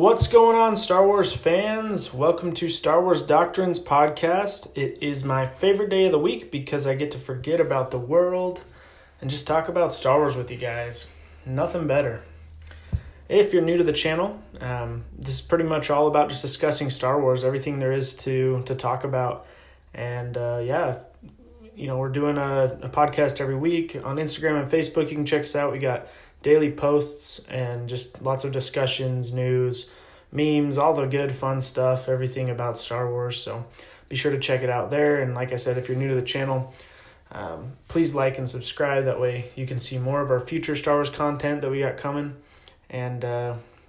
What's going on, Star Wars fans? Welcome to Star Wars Doctrine's podcast. It is my favorite day of the week because I get to forget about the world and just talk about Star Wars with you guys. Nothing better. If you're new to the channel, this is pretty much all about just discussing Star Wars, everything there is to talk about. And we're doing a podcast every week on Instagram and Facebook. You can check us out. We got daily posts and just lots of discussions, news, memes, all the good fun stuff, everything about Star Wars. So be sure to check it out there. And like I said, if you're new to the channel, please like and subscribe. That way you can see more of our future Star Wars content that we got coming. And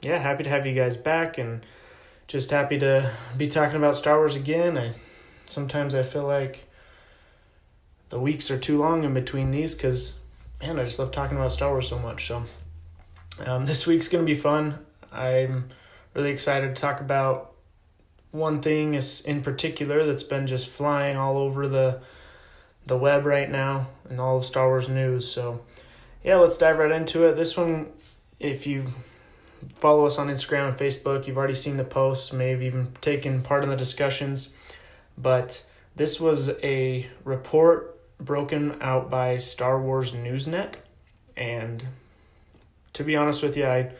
happy to have you guys back and just happy to be talking about Star Wars again. Sometimes I feel like the weeks are too long in between these because I just love talking about Star Wars so much. So this week's going to be fun. I'm really excited to talk about one thing in particular that's been just flying all over the web right now and all of Star Wars news. So let's dive right into it. This one, if you follow us on Instagram and Facebook, you've already seen the posts, maybe even taken part in the discussions. But this was a report broken out by Star Wars Newsnet, and to be honest with you, I'm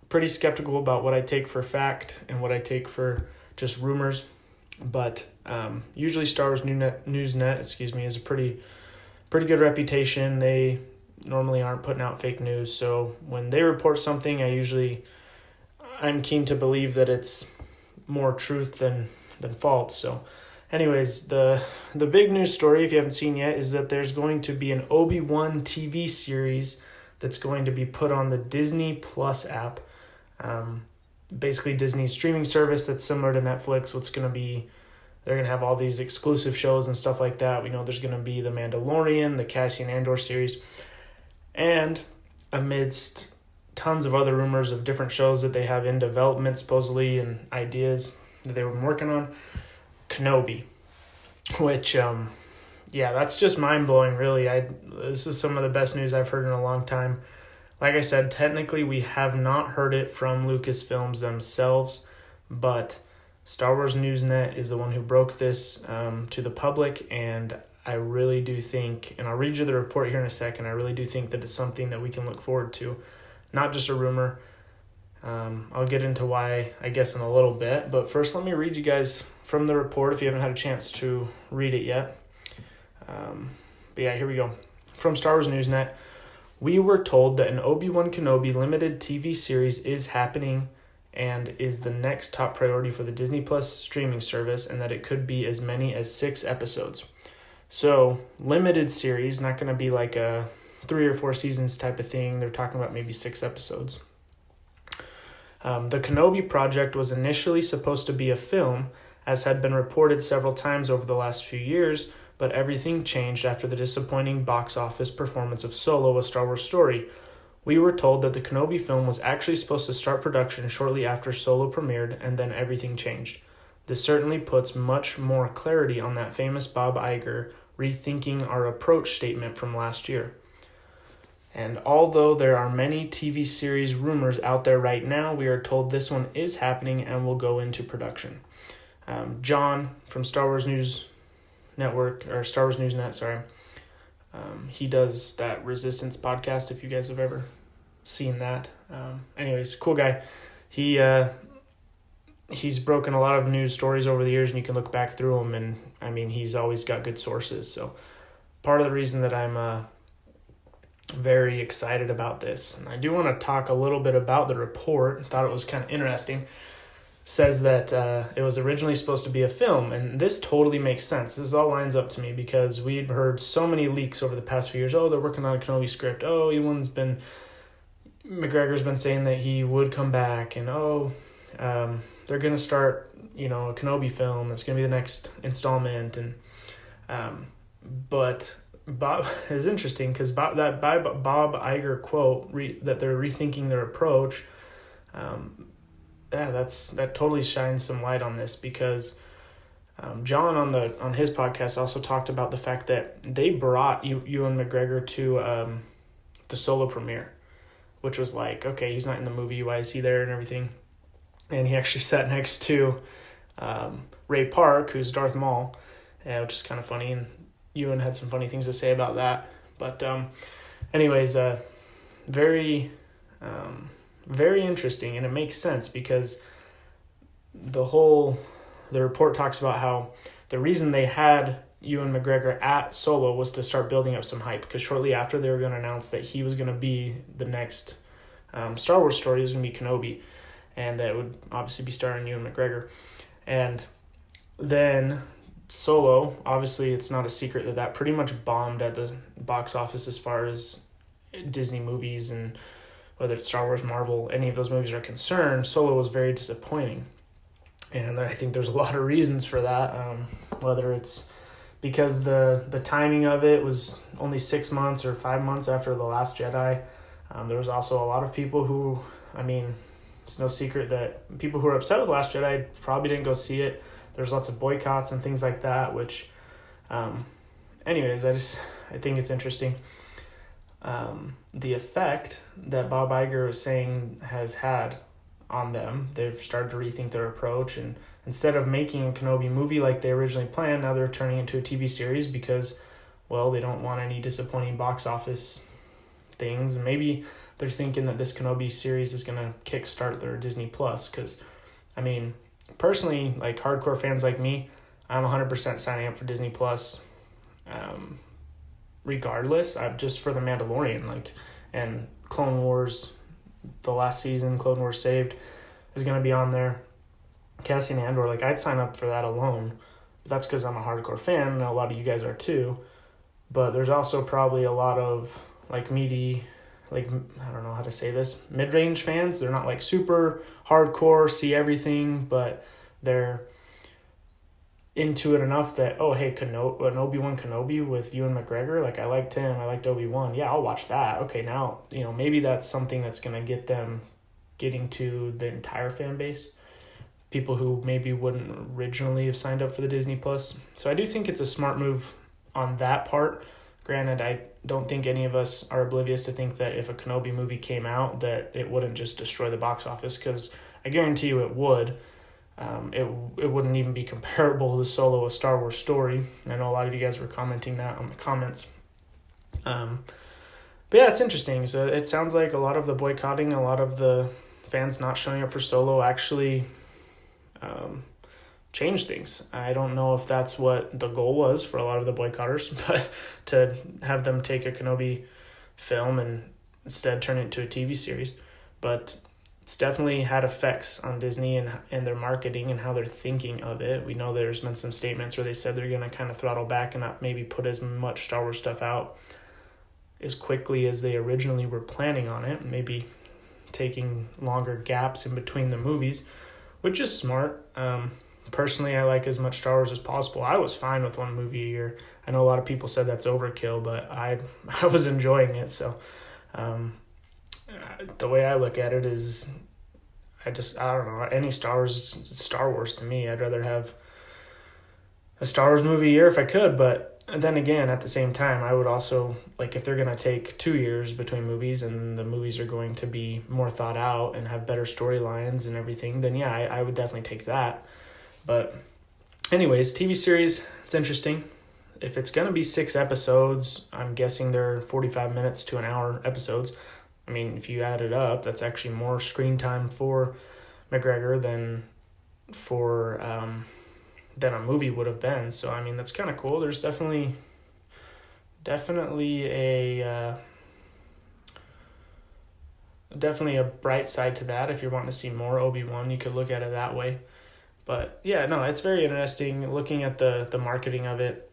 pretty skeptical about what I take for fact and what I take for just rumors, but usually Star Wars Newsnet, is a pretty good reputation. They normally aren't putting out fake news, so when they report something, I'm keen to believe that it's more truth than false. So anyways, the big news story, if you haven't seen yet, is that there's going to be an Obi Wan TV series that's going to be put on the Disney Plus app. Basically Disney's streaming service that's similar to Netflix. They're going to have all these exclusive shows and stuff like that. We know there's going to be The Mandalorian, the Cassian Andor series, and amidst tons of other rumors of different shows that they have in development supposedly and ideas that they were working on, Kenobi, which, that's just mind-blowing, really. This is some of the best news I've heard in a long time. Like I said, technically we have not heard it from Lucasfilms themselves, but Star Wars Newsnet is the one who broke this to the public, and I really do think, and I'll read you the report here in a second, I really do think that it's something that we can look forward to, not just a rumor. I'll get into why, I guess, in a little bit, but first let me read you guys from the report if you haven't had a chance to read it yet. Here we go. From Star Wars Newsnet, we were told that an Obi Wan Kenobi limited TV series is happening and is the next top priority for the Disney Plus streaming service, and that it could be as many as 6 episodes. So, limited series, not going to be like a 3 or 4 seasons type of thing. They're talking about maybe 6 episodes. The Kenobi project was initially supposed to be a film, as had been reported several times over the last few years, but everything changed after the disappointing box office performance of Solo: A Star Wars Story. We were told that the Kenobi film was actually supposed to start production shortly after Solo premiered, and then everything changed. This certainly puts much more clarity on that famous Bob Iger rethinking our approach statement from last year. And although there are many TV series rumors out there right now, we are told this one is happening and will go into production. John from Star Wars News Network, or Star Wars Newsnet, he does that Resistance podcast, if you guys have ever seen that. Anyways, cool guy. He's broken a lot of news stories over the years, and you can look back through them, and he's always got good sources. So part of the reason that I'm very excited about this, and I do want to talk a little bit about the report. I thought it was kind of interesting. Says that it was originally supposed to be a film, and this totally makes sense. This all lines up to me because we'd heard so many leaks over the past few years. Oh, they're working on a Kenobi script. Oh, McGregor's been saying that he would come back, and they're going to start, a Kenobi film. It's going to be the next installment, and but Bob is interesting because Bob Iger quote that they're rethinking their approach. That totally shines some light on this because John on his podcast also talked about the fact that they brought Ewan McGregor to the Solo premiere, which was like, okay, he's not in the movie, why is he there and everything. and he actually sat next to Ray Park, who's Darth Maul, which is kind of funny, and Ewan had some funny things to say about that. But anyways, very, very interesting, and it makes sense because the report talks about how the reason they had Ewan McGregor at Solo was to start building up some hype, because shortly after they were going to announce that he was going to be the next Star Wars story. It was going to be Kenobi, and that would obviously be starring Ewan McGregor. And then Solo, obviously it's not a secret that pretty much bombed at the box office as far as Disney movies, and whether it's Star Wars, Marvel, any of those movies are concerned, Solo was very disappointing. And I think there's a lot of reasons for that, whether it's because the timing of it was only 6 months or 5 months after The Last Jedi. There was also a lot of people who, it's no secret that people who were upset with Last Jedi probably didn't go see it. There's lots of boycotts and things like that, which, anyways, I think it's interesting. The effect that Bob Iger was saying has had on them. They've started to rethink their approach, and instead of making a Kenobi movie like they originally planned, now they're turning it into a TV series because, well, they don't want any disappointing box office things. Maybe they're thinking that this Kenobi series is going to kickstart their Disney Plus, because, personally, like hardcore fans like me, I'm 100% signing up for Disney Plus, regardless. I'm just for The Mandalorian, and Clone Wars, the last season, Clone Wars Saved, is going to be on there. Cassian Andor, I'd sign up for that alone. But that's because I'm a hardcore fan, and a lot of you guys are too. But there's also probably a lot of, meaty, I don't know how to say this, mid-range fans. They're not, super hardcore, see everything, but they're into it enough that, oh, hey, an Obi Wan Kenobi with Ewan McGregor, I liked him, I liked Obi-Wan, yeah, I'll watch that. Okay, now, maybe that's something that's going to get them getting to the entire fan base, people who maybe wouldn't originally have signed up for the Disney Plus. So I do think it's a smart move on that part. Granted, I don't think any of us are oblivious to think that if a Kenobi movie came out, that it wouldn't just destroy the box office, because I guarantee you it would. It wouldn't even be comparable to Solo, a Star Wars story. I know a lot of you guys were commenting that on the comments. But yeah, it's interesting. So it sounds like a lot of the boycotting, a lot of the fans not showing up for Solo actually changed things. I don't know if that's what the goal was for a lot of the boycotters, but to have them take a Kenobi film and instead turn it into a TV series. But it's definitely had effects on Disney and their marketing and how they're thinking of it. We know there's been some statements where they said they're going to kind of throttle back and not maybe put as much Star Wars stuff out as quickly as they originally were planning on it, maybe taking longer gaps in between the movies, which is smart. Personally, I like as much Star Wars as possible. I was fine with one movie a year. I know a lot of people said that's overkill, but I was enjoying it. So the way I look at it is I don't know, any Star Wars to me. I'd rather have a Star Wars movie a year if I could, but then again, at the same time, I would also, if they're going to take 2 years between movies and the movies are going to be more thought out and have better storylines and everything, then yeah, I would definitely take that. But anyways, TV series, it's interesting. If it's going to be 6 episodes, I'm guessing they're 45 minutes to an hour episodes. If you add it up, that's actually more screen time for McGregor than a movie would have been. So, that's kind of cool. There's definitely a bright side to that. If you're wanting to see more Obi-Wan, you could look at it that way. But yeah, no, it's very interesting looking at the marketing of it.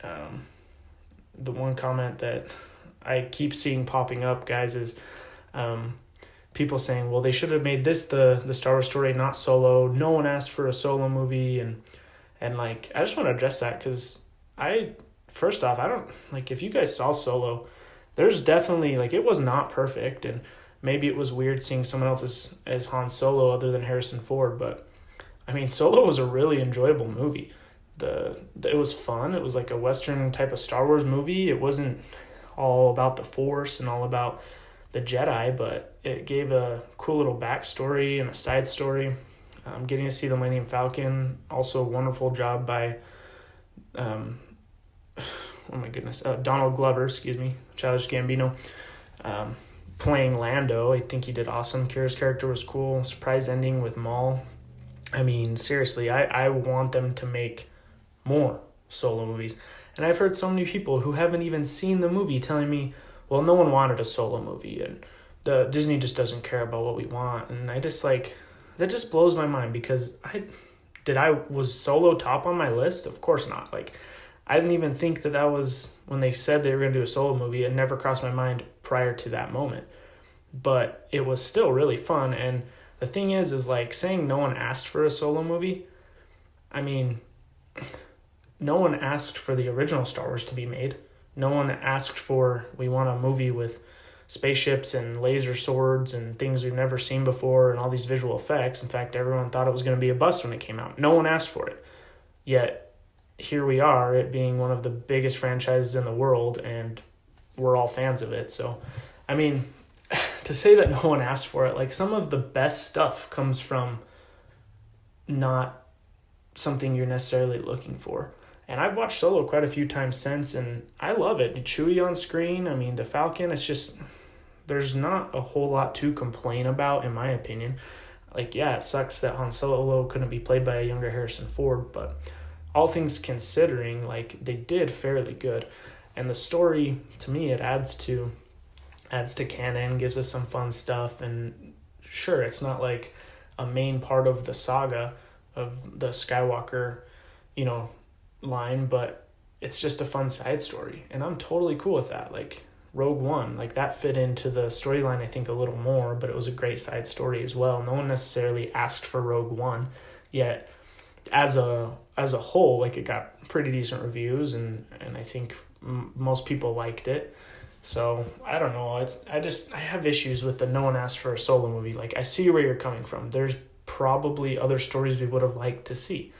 The one comment that I keep seeing popping up, guys, is people saying, well, they should have made this the Star Wars story, not Solo. No one asked for a Solo movie. And I just want to address that, because first off, I don't, if you guys saw Solo, there's definitely, it was not perfect. And maybe it was weird seeing someone else as Han Solo other than Harrison Ford. But, Solo was a really enjoyable movie. It was fun. It was a Western type of Star Wars movie. It wasn't all about the Force and all about the Jedi, but it gave a cool little backstory and a side story. Getting to see the Millennium Falcon, also a wonderful job by, oh my goodness, Donald Glover, Childish Gambino, playing Lando. I think he did awesome. Kira's character was cool. Surprise ending with Maul. I mean, seriously, I want them to make more Solo movies. And I've heard so many people who haven't even seen the movie telling me, well, no one wanted a Solo movie, and Disney just doesn't care about what we want. And I just that just blows my mind, because was Solo top on my list? Of course not. I didn't even think that was, when they said they were going to do a Solo movie, it never crossed my mind prior to that moment. But it was still really fun. And the thing is saying no one asked for a Solo movie. I mean, no one asked for the original Star Wars to be made. No one asked for, we want a movie with spaceships and laser swords and things we've never seen before and all these visual effects. In fact, everyone thought it was going to be a bust when it came out. No one asked for it. Yet, here we are, it being one of the biggest franchises in the world, and we're all fans of it. So, I mean, to say that no one asked for it, some of the best stuff comes from not something you're necessarily looking for. And I've watched Solo quite a few times since, and I love it. Chewie on screen, I mean, the Falcon, it's just, there's not a whole lot to complain about, in my opinion. It sucks that Han Solo couldn't be played by a younger Harrison Ford, but all things considering, they did fairly good. And the story, to me, it adds to canon, gives us some fun stuff, and sure, it's not a main part of the saga of the Skywalker, line, but it's just a fun side story, and I'm totally cool with that. Rogue One, that fit into the storyline, I think, a little more, but it was a great side story as well. No one necessarily asked for Rogue One, yet as a whole, it got pretty decent reviews, and I think most people liked it. So I don't know, I have issues with the no one asked for a Solo movie. I see where you're coming from. There's probably other stories we would have liked to see,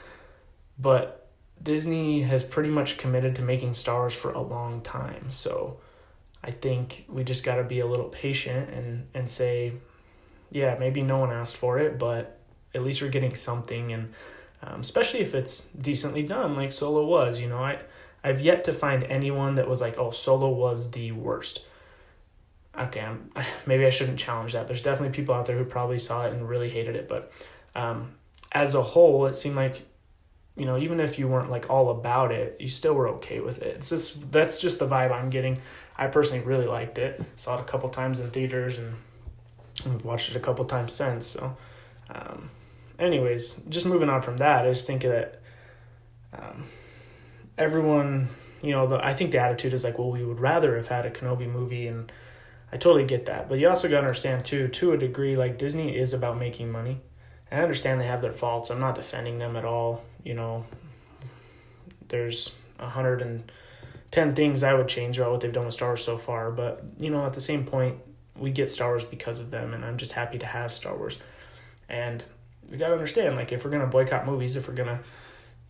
but Disney has pretty much committed to making Star Wars for a long time. So I think we just got to be a little patient and say, yeah, maybe no one asked for it, but at least we're getting something. And especially if it's decently done, like Solo was, I've yet to find anyone that was oh, Solo was the worst. Okay, maybe I shouldn't challenge that. There's definitely people out there who probably saw it and really hated it. But as a whole, it seemed even if you weren't all about it, you still were okay with it. That's just the vibe I'm getting. I personally really liked it. Saw it a couple times in theaters and watched it a couple times since. So, anyways, just moving on from that, I just think that everyone, I think the attitude is well, we would rather have had a Kenobi movie, and I totally get that. But you also got to understand too, to a degree, Disney is about making money. I understand they have their faults. I'm not defending them at all. There's 110 things I would change about what they've done with Star Wars so far. But, at the same point, we get Star Wars because of them, and I'm just happy to have Star Wars. And we got to understand, if we're going to boycott movies, if we're going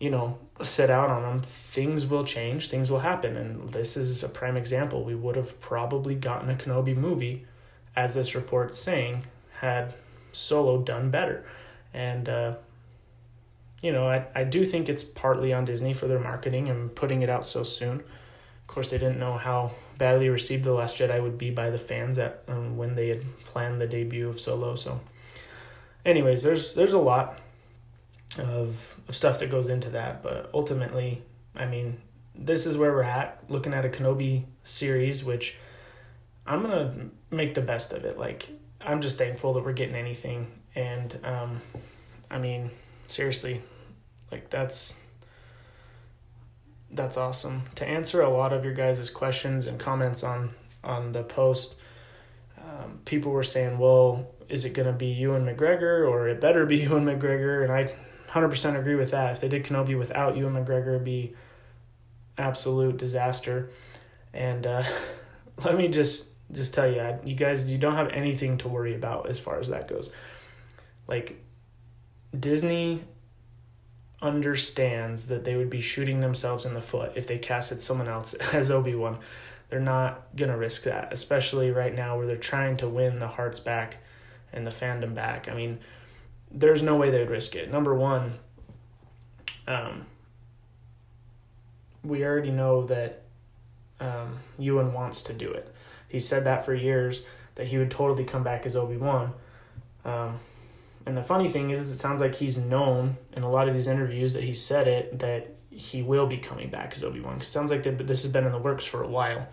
to, sit out on them, things will change, things will happen. And this is a prime example. We would have probably gotten a Kenobi movie, as this report's saying, had Solo done better. And, I do think it's partly on Disney for their marketing and putting it out so soon. Of course, they didn't know how badly received The Last Jedi would be by the fans when they had planned the debut of Solo. So anyways, there's a lot of stuff that goes into that. But ultimately, I mean, this is where we're at, looking at a Kenobi series, which I'm going to make the best of it. I'm just thankful that we're getting anything. And, seriously, that's awesome. To answer a lot of your guys' questions and comments on the post, people were saying, well, is it going to be Ewan McGregor, or it better be Ewan McGregor? And I 100% agree with that. If they did Kenobi without Ewan McGregor, it'd be absolute disaster. And let me just tell you, you guys, you don't have anything to worry about as far as that goes. Disney understands that they would be shooting themselves in the foot if they casted someone else as Obi Wan. They're not going to risk that, especially right now where they're trying to win the hearts back and the fandom back. I mean, there's no way they would risk it. Number one, we already know that Ewan wants to do it. He said that for years, that he would totally come back as Obi-Wan. And the funny thing is, it sounds like he's known in a lot of these interviews that he said it, that he will be coming back as Obi-Wan. It sounds like this has been in the works for a while.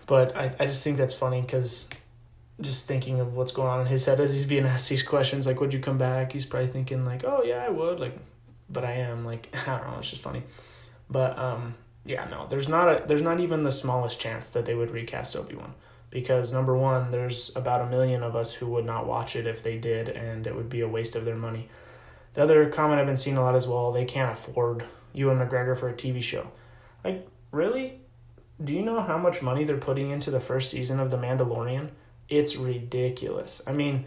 But I just think that's funny because just thinking of what's going on in his head as he's being asked these questions, like, would you come back? He's probably thinking like, oh yeah, I would. Like, but I am, like, I don't know. It's just funny. But yeah, no, there's not even the smallest chance that they would recast Obi-Wan. Because number one, there's about 1 million of us who would not watch it if they did, and it would be a waste of their money. The other comment I've been seeing a lot as well, they can't afford Ewan McGregor for a TV show. Like, really? Do you know how much money they're putting into the first season of The Mandalorian? It's ridiculous. I mean,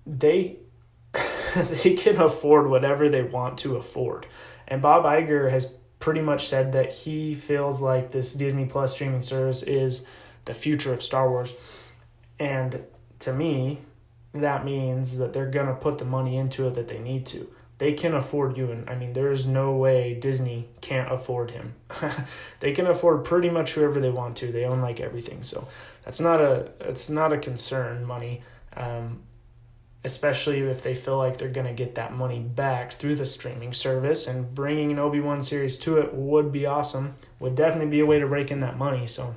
they can afford whatever they want to afford. And Bob Iger has pretty much said that he feels like this Disney Plus streaming service is the future of Star Wars. And to me, that means that they're going to put the money into it that they need to. They can afford Ewan. I mean, there's no way Disney can't afford him. They can afford pretty much whoever they want to. They own like everything. So it's not a concern, money. Especially if they feel like they're going to get that money back through the streaming service, and bringing an Obi-Wan series to it would be awesome. Would definitely be a way to rake in that money. So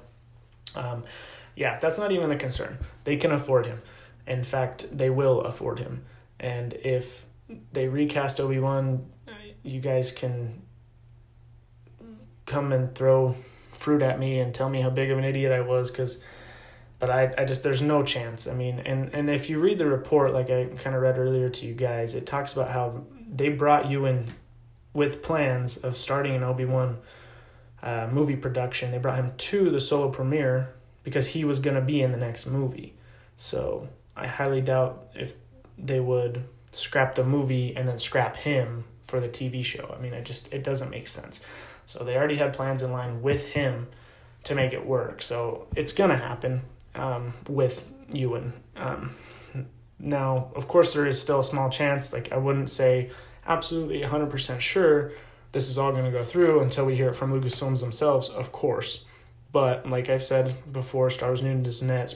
yeah, that's not even a concern. They can afford him. In fact, they will afford him. And if they recast Obi-Wan, you guys can come and throw fruit at me and tell me how big of an idiot I was, but I just, there's no chance. I mean, and if you read the report, like I kind of read earlier to you guys, it talks about how they brought Ewan with plans of starting an Obi-Wan movie production. They brought him to the solo premiere because he was going to be in the next movie. So I highly doubt if they would scrap the movie and then scrap him for the TV show. I mean, it doesn't make sense. So they already had plans in line with him to make it work. So it's going to happen with Ewan. Now, of course, there is still a small chance. Like, I wouldn't say absolutely 100% sure this is all going to go through until we hear it from Lucasfilms themselves, of course. But like I've said before, Star Wars News.net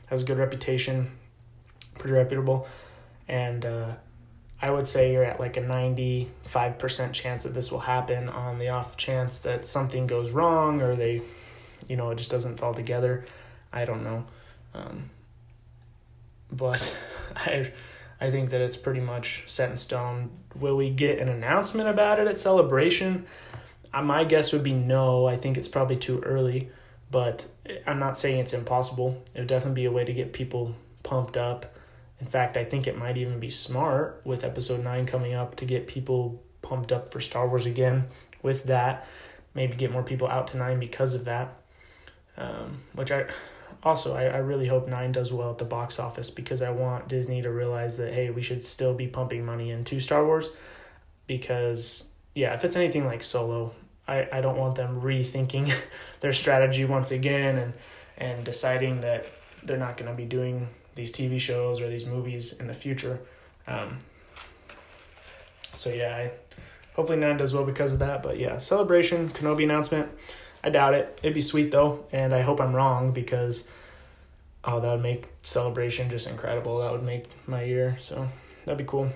has a good reputation, pretty reputable. And I would say you're at like a 95% chance that this will happen. On the off chance that something goes wrong or it just doesn't fall together. I don't know. But I think that it's pretty much set in stone. Will we get an announcement about it at Celebration? My guess would be no. I think it's probably too early, but I'm not saying it's impossible. It would definitely be a way to get people pumped up. In fact, I think it might even be smart with Episode 9 coming up to get people pumped up for Star Wars again with that. Maybe get more people out to 9 because of that. Which I really hope 9 does well at the box office, because I want Disney to realize that, hey, we should still be pumping money into Star Wars. Because, yeah, if it's anything like Solo, I don't want them rethinking their strategy once again and deciding that they're not going to be doing these TV shows or these movies in the future. So yeah, hopefully 9 does well because of that. But yeah, Celebration, Kenobi announcement, I doubt it. It'd be sweet though, and I hope I'm wrong, because that would make Celebration just incredible. That would make my year, so that'd be cool.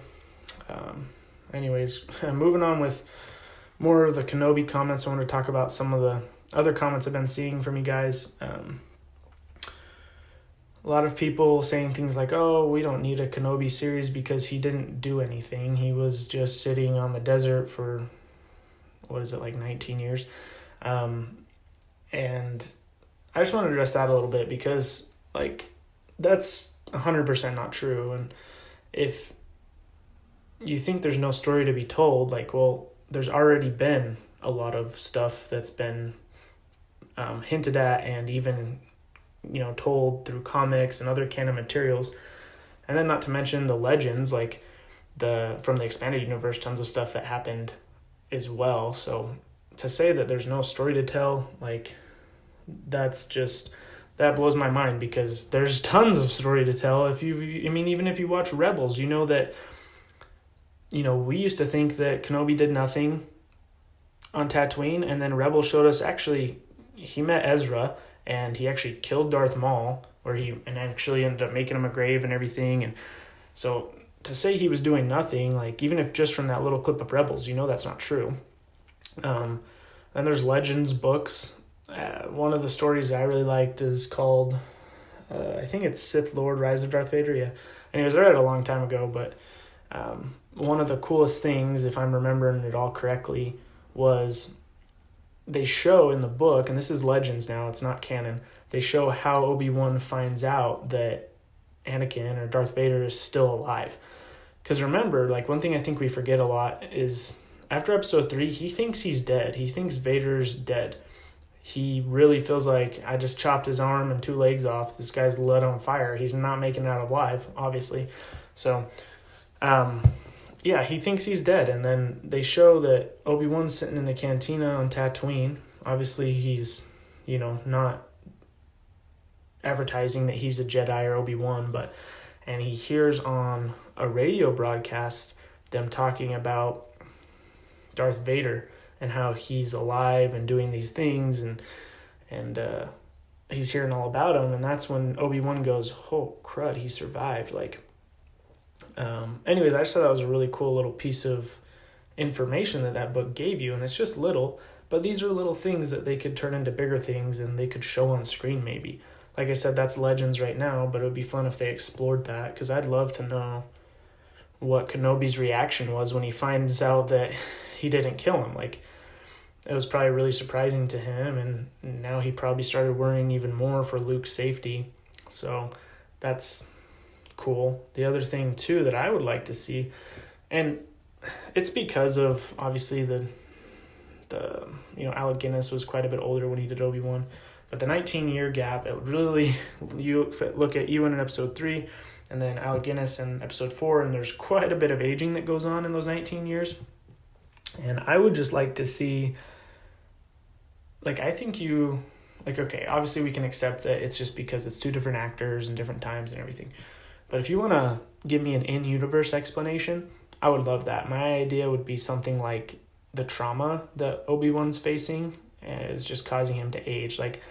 Anyways, moving on with more of the Kenobi comments, I want to talk about some of the other comments I've been seeing from you guys. A lot of people saying things like, oh, we don't need a Kenobi series because he didn't do anything. He was just sitting on the desert for, 19 years? And I just want to address that a little bit, because, that's 100% not true. And if you think there's no story to be told, there's already been a lot of stuff that's been hinted at and even told through comics and other canon materials. And then not to mention the legends, from the expanded universe, tons of stuff that happened as well. So to say that there's no story to tell, like, that blows my mind, because there's tons of story to tell. Even if you watch Rebels, you know that, we used to think that Kenobi did nothing on Tatooine, and then Rebels showed us actually he met Ezra, and he actually killed Darth Maul, and actually ended up making him a grave and everything. And so to say he was doing nothing, like, even if just from that little clip of Rebels, that's not true. Then there's Legends books. One of the stories I really liked is called, I think it's Sith Lord, Rise of Darth Vader. Yeah. Anyways, I read it a long time ago, but one of the coolest things, if I'm remembering it all correctly, was they show in the book, and this is Legends now, it's not canon, they show how Obi-Wan finds out that Anakin or Darth Vader is still alive. Because remember, like, one thing I think we forget a lot is after episode 3, he thinks he's dead. He thinks Vader's dead. He really feels like, I just chopped his arm and 2 legs off. This guy's lit on fire. He's not making it out alive, obviously. So, he thinks he's dead. And then they show that Obi-Wan's sitting in a cantina on Tatooine. Obviously, he's, not advertising that he's a Jedi or Obi-Wan, and he hears on a radio broadcast them talking about Darth Vader and how he's alive and doing these things, and he's hearing all about him, and that's when Obi-Wan goes, oh crud, he survived. Anyways, I just thought that was a really cool little piece of information that book gave you, and it's just little, but these are little things that they could turn into bigger things, and they could show on screen maybe. Like I said, that's Legends right now, but it would be fun if they explored that, because I'd love to know what Kenobi's reaction was when he finds out that he didn't kill him. Like, it was probably really surprising to him, and now he probably started worrying even more for Luke's safety. So that's cool. The other thing too that I would like to see, and it's because of obviously the Alec Guinness was quite a bit older when he did Obi-Wan, but the 19-year gap, it really, you look at Ewan in episode 3 and then Alec Guinness in episode 4, and there's quite a bit of aging that goes on in those 19 years. And I would just like to see, okay, obviously we can accept that it's just because it's 2 different actors and different times and everything. But if you want to give me an in-universe explanation, I would love that. My idea would be something like the trauma that Obi-Wan's facing is just causing him to age. Like,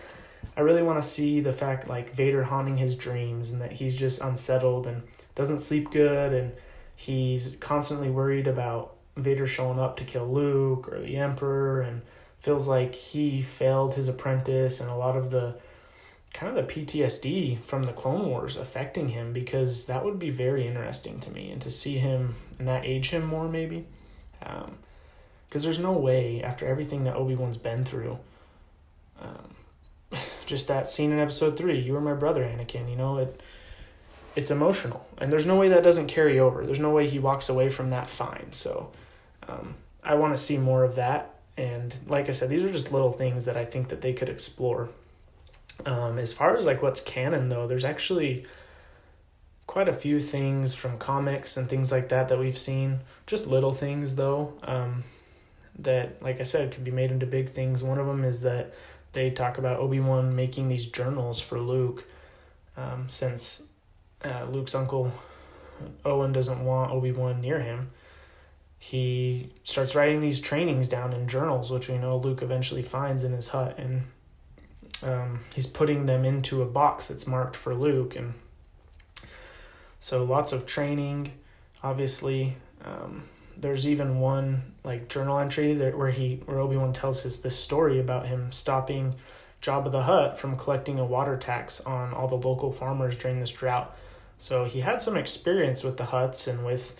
I really want to see the fact, like, Vader haunting his dreams, and that he's just unsettled and doesn't sleep good, and he's constantly worried about Vader showing up to kill Luke or the Emperor, and feels like he failed his apprentice, and a lot of the kind of the PTSD from the Clone Wars affecting him, because that would be very interesting to me, and to see him and that age him more maybe. Because there's no way, after everything that Obi-Wan's been through, just that scene in episode 3, you were my brother, Anakin, it's emotional, and there's no way that doesn't carry over. There's no way he walks away from that fine. So I want to see more of that. And like I said, these are just little things that I think that they could explore. As far as like what's canon though, there's actually quite a few things from comics and things like that we've seen, just little things though, that, like I said, could be made into big things. One of them is that they talk about Obi-Wan making these journals for Luke, since Luke's uncle Owen doesn't want Obi-Wan near him. He starts writing these trainings down in journals, which we know Luke eventually finds in his hut, and he's putting them into a box that's marked for Luke. And so lots of training, obviously. There's even one like journal entry where Obi-Wan tells us this story about him stopping Jabba the Hutt from collecting a water tax on all the local farmers during this drought. So he had some experience with the Hutts and with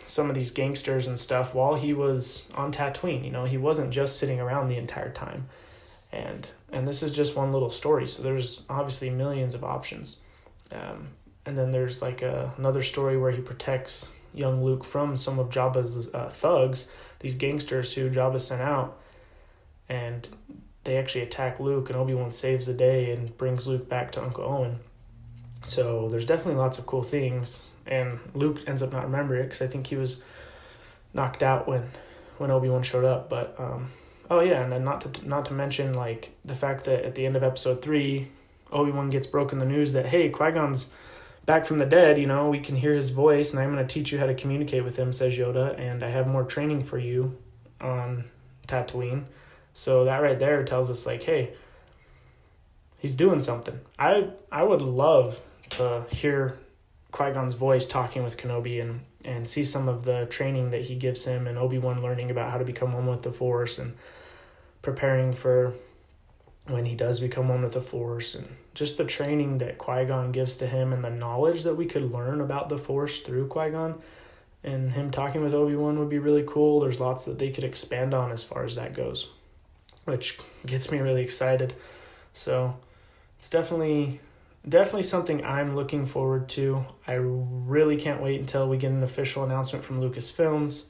some of these gangsters and stuff while he was on Tatooine. He wasn't just sitting around the entire time. And this is just one little story, so there's obviously millions of options. And then there's like another story where he protects young Luke from some of Jabba's thugs, these gangsters who Jabba sent out, and they actually attack Luke, and Obi-Wan saves the day and brings Luke back to Uncle Owen. So there's definitely lots of cool things, and Luke ends up not remembering it because I think he was knocked out when when Obi-Wan showed up. But oh yeah, and then not to mention like the fact that at the end of episode 3, Obi-Wan gets broken the news that, hey, Qui-Gon's back from the dead, we can hear his voice, and I'm going to teach you how to communicate with him, says Yoda, and I have more training for you on Tatooine. So that right there tells us like, hey, he's doing something. I would love to hear Qui-Gon's voice talking with Kenobi and see some of the training that he gives him, and Obi-Wan learning about how to become one with the Force and preparing for when he does become one with the Force, and just the training that Qui-Gon gives to him and the knowledge that we could learn about the Force through Qui-Gon, and him talking with Obi-Wan would be really cool. There's lots that they could expand on as far as that goes, which gets me really excited. So it's definitely something I'm looking forward to. I really can't wait until we get an official announcement from Lucasfilms.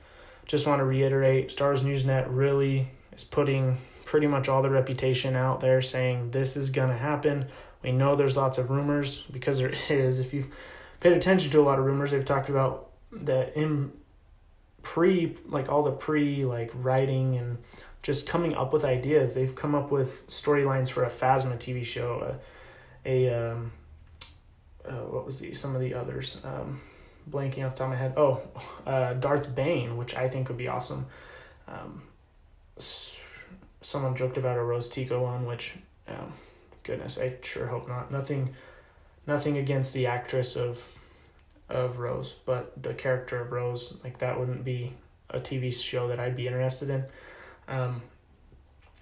Just want to reiterate, Star Wars Newsnet really is putting pretty much all the reputation out there saying this is going to happen. We know there's lots of rumors, because there is. If you've paid attention to a lot of rumors, they've talked about that in all the writing and just coming up with ideas. They've come up with storylines for a Phasma TV show, what was some of the others? Blanking off the top of my head. Darth Bane, which I think would be awesome. Someone joked about a Rose Tico one, which, goodness, I sure hope not. Nothing against the actress of Rose, but the character of Rose, like, that wouldn't be a TV show that I'd be interested in.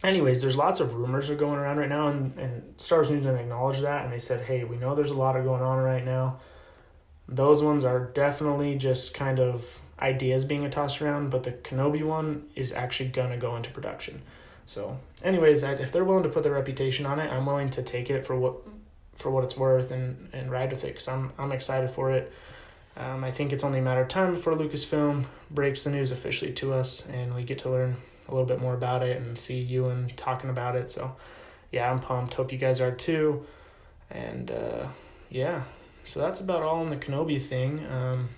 Anyways, there's lots of rumors that are going around right now, and Star Wars News didn't acknowledge that, and they said, hey, we know there's a lot of going on right now. Those ones are definitely just kind of ideas being tossed around, but the Kenobi one is actually going to go into production. So anyways, if they're willing to put their reputation on it, I'm willing to take it for what it's worth and ride with it, because I'm excited for it. I think it's only a matter of time before Lucasfilm breaks the news officially to us, and we get to learn a little bit more about it and see Ewan talking about it. So yeah, I'm pumped. Hope you guys are too. And yeah, so that's about all on the Kenobi thing.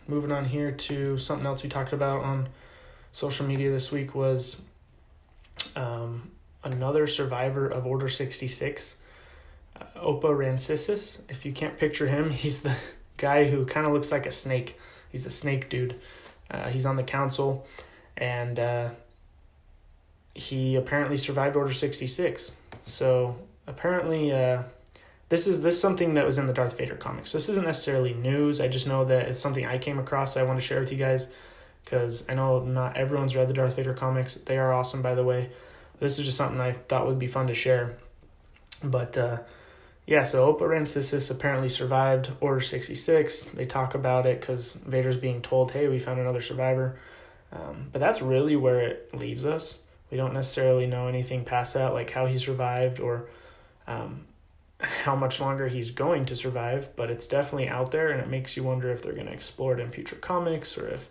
Moving on here to something else we talked about on social media this week was another survivor of Order 66, Opa Rancisis. If you can't picture him, he's the guy who kind of looks like a snake. He's the snake dude. He's on the council, and he apparently survived Order 66. So apparently this is something that was in the Darth Vader comics. This isn't necessarily news. I just know that it's something I came across I want to share with you guys, because I know not everyone's read the Darth Vader comics. They are awesome, by the way. This is just something I thought would be fun to share. But yeah, so Opa Rancisis apparently survived Order 66. They talk about it because Vader's being told, hey, we found another survivor. But that's really where it leaves us. We don't necessarily know anything past that, like how he survived or how much longer he's going to survive. But it's definitely out there, and it makes you wonder if they're going to explore it in future comics, or if...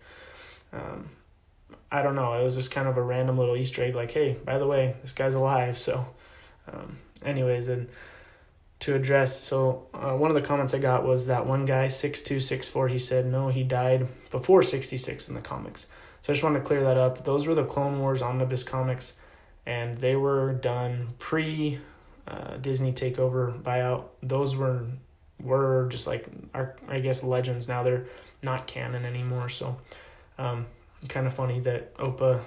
I don't know. It was just kind of a random little Easter egg, like, hey, by the way, this guy's alive. So anyways, and to address, so one of the comments I got was that one guy, 6264, he said, no, he died before 66 in the comics. So I just wanted to clear that up. Those were the Clone Wars Omnibus comics, and they were done pre Disney takeover buyout. Those were just like, I guess, legends. Now they're not canon anymore. So kind of funny that Oppo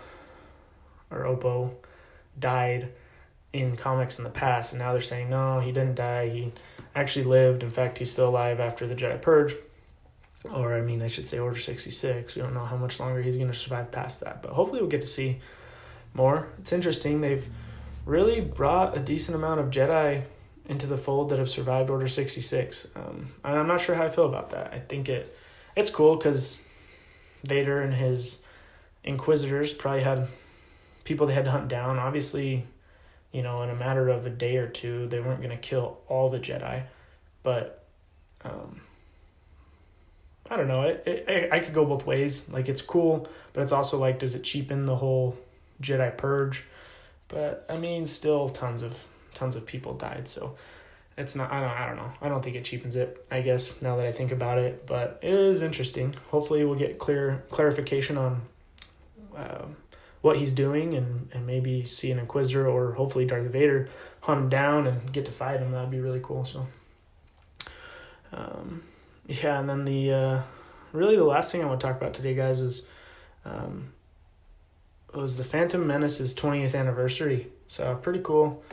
died in comics in the past, and now they're saying, no, he didn't die. He actually lived. In fact, he's still alive after the Jedi Purge. Or, I mean, I should say Order 66. We don't know how much longer he's going to survive past that. But hopefully we'll get to see more. It's interesting. They've really brought a decent amount of Jedi into the fold that have survived Order 66. And I'm not sure how I feel about that. I think it's cool because Vader and his Inquisitors probably had people they had to hunt down. Obviously, in a matter of a day or two, they weren't going to kill all the Jedi. But... I don't know. I could go both ways. Like, it's cool, but it's also like, does it cheapen the whole Jedi Purge? But I mean, still tons of people died, so it's not. I don't know. I don't think it cheapens it, I guess, now that I think about it. But it is interesting. Hopefully, we'll get clarification on what he's doing, and maybe see an Inquisitor or hopefully Darth Vader hunt him down and get to fight him. That'd be really cool. So, yeah, and then the last thing I want to talk about today, guys, was the Phantom Menace's 20th anniversary. So pretty cool.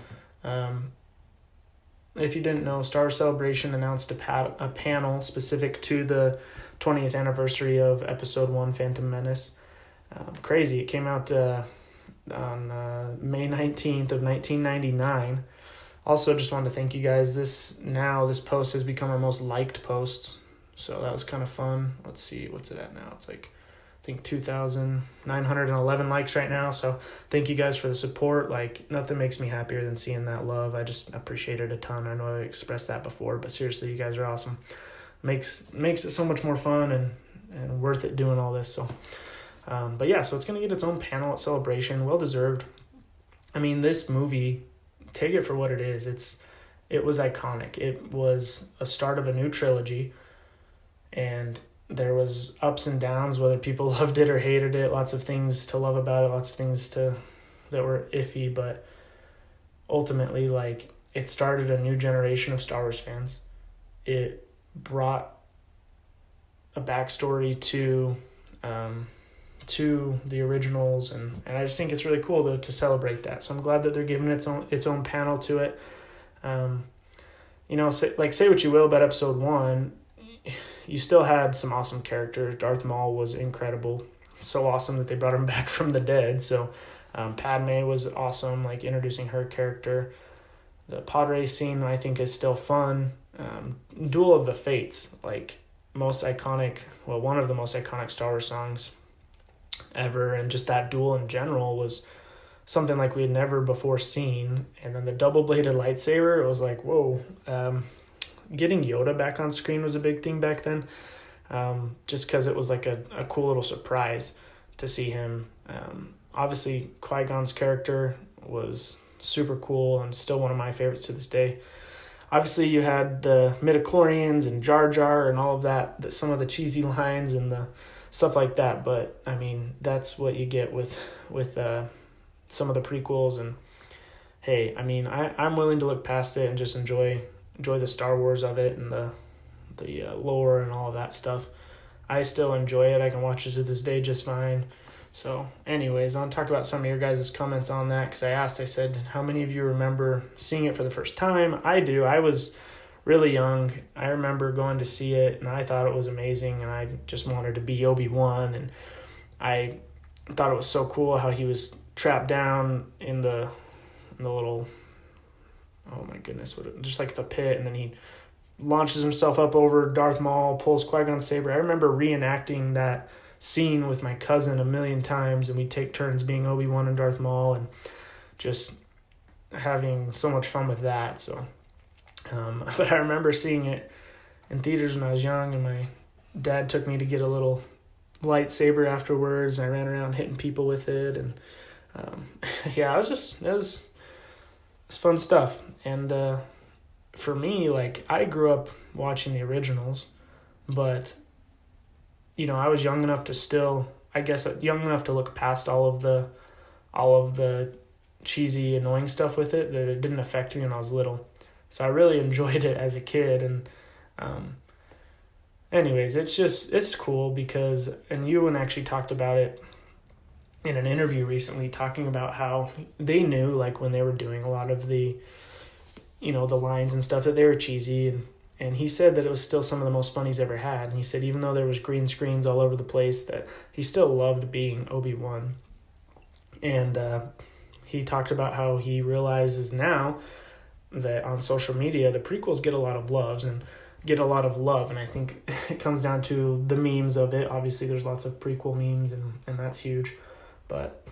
If you didn't know, Star Wars Celebration announced a panel specific to the 20th anniversary of Episode 1, Phantom Menace. Crazy. It came out on May 19th of 1999. Also, just wanted to thank you guys. This post has become our most liked post, so that was kind of fun. Let's see, what's it at now? It's like, I think 2,911 likes right now. So thank you guys for the support. Like, nothing makes me happier than seeing that love. I just appreciate it a ton. I know I expressed that before, but seriously, you guys are awesome. Makes it so much more fun and worth it doing all this. So, but yeah, so it's gonna get its own panel at Celebration. Well deserved. I mean, this movie, take it for what it is. It was iconic. It was a start of a new trilogy, and there was ups and downs, whether people loved it or hated it. Lots of things to love about it, lots of things that were iffy, but ultimately, like, it started a new generation of Star Wars fans. It brought a backstory to the originals, and I just think it's really cool to celebrate that. So I'm glad that they're giving its own panel to it. Say what you will about Episode 1, you still had some awesome characters. Darth Maul was incredible. So awesome that they brought him back from the dead. So Padme was awesome, like introducing her character. The pod race scene, I think, is still fun. Duel of the Fates, like one of the most iconic Star Wars songs ever. And just that duel in general was something like we had never before seen. And then the double-bladed lightsaber, it was like, whoa. Getting Yoda back on screen was a big thing back then, just because it was like a cool little surprise to see him. Obviously, Qui-Gon's character was super cool and still one of my favorites to this day. Obviously, you had the midichlorians and Jar Jar and all of that, some of the cheesy lines and the stuff like that. But, I mean, that's what you get with some of the prequels. And, hey, I mean, I'm willing to look past it and just enjoy the Star Wars of it and the lore and all of that stuff. I still enjoy it. I can watch it to this day just fine. So anyways, I want to talk about some of your guys' comments on that, because I said, how many of you remember seeing it for the first time? I do. I was really young. I remember going to see it, and I thought it was amazing, and I just wanted to be Obi Wan, and I thought it was so cool how he was trapped down in the little, oh my goodness, just like the pit, and then he launches himself up over Darth Maul, pulls Qui-Gon's saber. I remember reenacting that scene with my cousin a million times, and we'd take turns being Obi-Wan and Darth Maul, and just having so much fun with that. So, but I remember seeing it in theaters when I was young, and my dad took me to get a little lightsaber afterwards, and I ran around hitting people with it, and yeah, it was fun stuff. And for me, like, I grew up watching the originals, but I was young enough to look past all of the cheesy, annoying stuff with it, that it didn't affect me when I was little. So I really enjoyed it as a kid. And anyways, it's cool because, and Ewan actually talked about it in an interview recently, talking about how they knew, like, when they were doing a lot of the lines and stuff, that they were cheesy, and he said that it was still some of the most fun he's ever had. And he said even though there was green screens all over the place, that he still loved being Obi-Wan. And he talked about how he realizes now that on social media, the prequels get a lot of love, and I think it comes down to the memes of it. Obviously, there's lots of prequel memes, and that's huge. But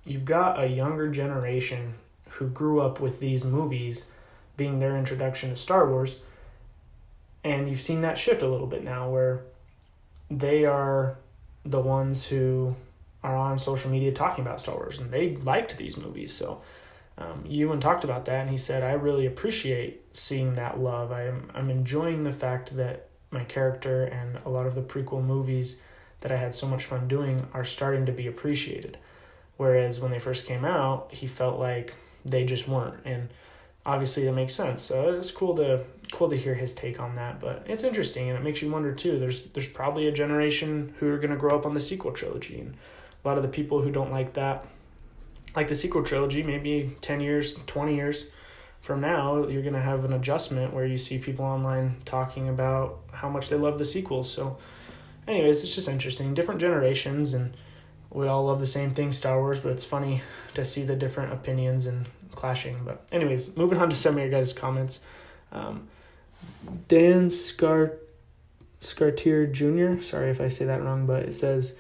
you've got a younger generation who grew up with these movies being their introduction to Star Wars, and you've seen that shift a little bit now, where they are the ones who are on social media talking about Star Wars, and they liked these movies. So Ewan talked about that, and he said, I really appreciate seeing that love. I'm enjoying the fact that my character and a lot of the prequel movies that I had so much fun doing are starting to be appreciated, Whereas when they first came out, he felt like they just weren't. And obviously that makes sense. So it's cool to hear his take on that. But it's interesting, and it makes you wonder too. There's probably a generation who are going to grow up on the sequel trilogy, and a lot of the people who don't like that, like the sequel trilogy, maybe 10 years, 20 years from now, you're going to have an adjustment where you see people online talking about how much they love the sequels. So anyways, it's just interesting. Different generations, and we all love the same thing, Star Wars, but it's funny to see the different opinions and clashing. But anyways, moving on to some of your guys' comments. Dan Scartier Jr., sorry if I say that wrong, but it says,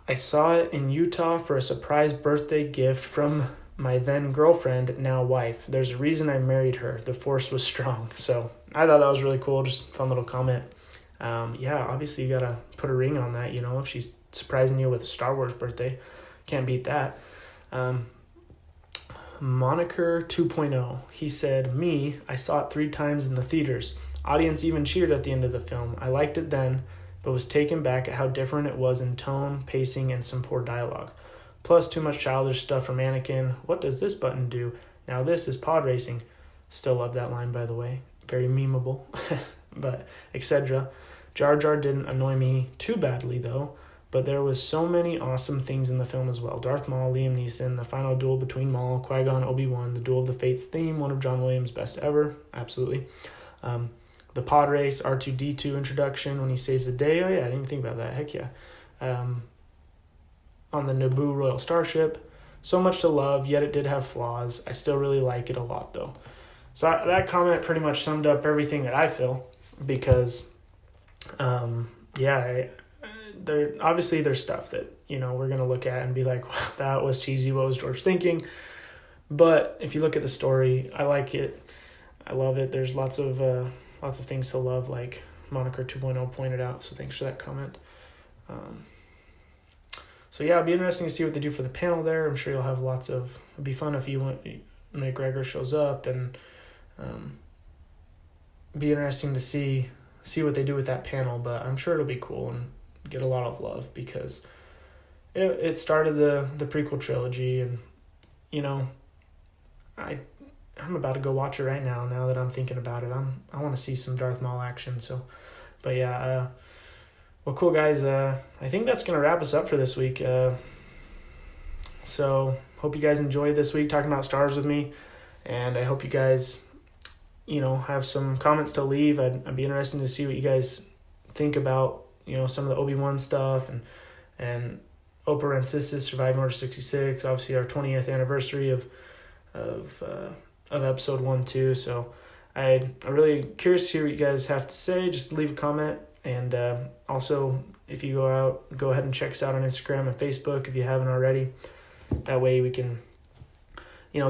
I saw it in Utah for a surprise birthday gift from my then girlfriend, now wife. There's a reason I married her. The force was strong. So I thought that was really cool. Just a fun little comment. Yeah, obviously you got to put a ring on that, if she's surprising you with a Star Wars birthday. Can't beat that. Moniker 2.0. He said, I saw it 3 times in the theaters. Audience even cheered at the end of the film. I liked it then, but was taken back at how different it was in tone, pacing, and some poor dialogue. Plus, too much childish stuff from Anakin. What does this button do? Now this is pod racing. Still love that line, by the way. Very memeable. But, etc. Jar Jar didn't annoy me too badly, though. But there was so many awesome things in the film as well. Darth Maul, Liam Neeson, the final duel between Maul, Qui-Gon, Obi Wan, the Duel of the Fates theme, one of John Williams' best ever. Absolutely. The pod race, R2-D2 introduction when he saves the day. Oh yeah, I didn't even think about that. Heck yeah. On the Naboo Royal Starship. So much to love, yet it did have flaws. I still really like it a lot, though. So that comment pretty much summed up everything that I feel, because, there's stuff that, we're going to look at and be like, wow, that was cheesy. What was George thinking? But if you look at the story, I like it. I love it. There's lots of things to love, like Moniker 2.0 pointed out. So thanks for that comment. So yeah, it'll be interesting to see what they do for the panel there. I'm sure you'll have it'd be fun if McGregor shows up, and be interesting to see what they do with that panel. But I'm sure it'll be cool and get a lot of love, because it started the prequel trilogy, and I'm about to go watch it right now that I'm thinking about it. I want to see some Darth Maul action. So, but yeah, well, cool, guys. I think that's going to wrap us up for this week. So hope you guys enjoyed this week talking about Star Wars with me, and I hope you guys, have some comments to leave. I'd be interested to see what you guys think about, some of the Obi Wan stuff, and Opa Rancisis Surviving Order 66. Obviously, our 20th anniversary of episode 1 too. So I'm really curious to hear what you guys have to say. Just leave a comment. And also, if you go ahead and check us out on Instagram and Facebook if you haven't already. That way we can,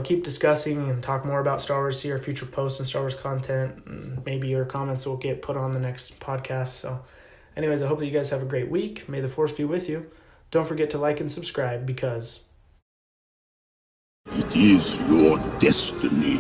keep discussing and talk more about Star Wars, see our future posts and Star Wars content, and maybe your comments will get put on the next podcast. So anyways, I hope that you guys have a great week. May the Force be with you. Don't forget to like and subscribe, because it is your destiny.